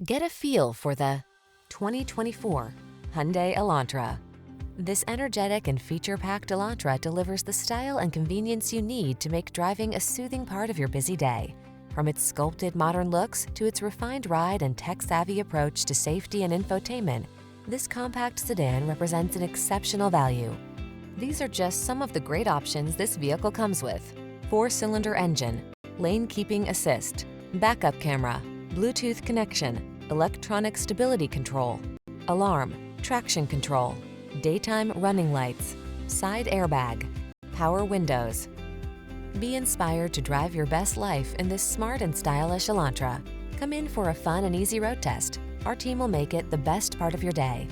Get a feel for the 2024 Hyundai Elantra. This energetic and feature-packed Elantra delivers the style and convenience you need to make driving a soothing part of your busy day. From its sculpted modern looks to its refined ride and tech-savvy approach to safety and infotainment, this compact sedan represents an exceptional value. These are just some of the great options this vehicle comes with: 4-cylinder engine, lane keeping assist, backup camera, Bluetooth connection, electronic stability control, alarm, traction control, daytime running lights, side airbag, power windows. Be inspired to drive your best life in this smart and stylish Elantra. Come in for a fun and easy road test. Our team will make it the best part of your day.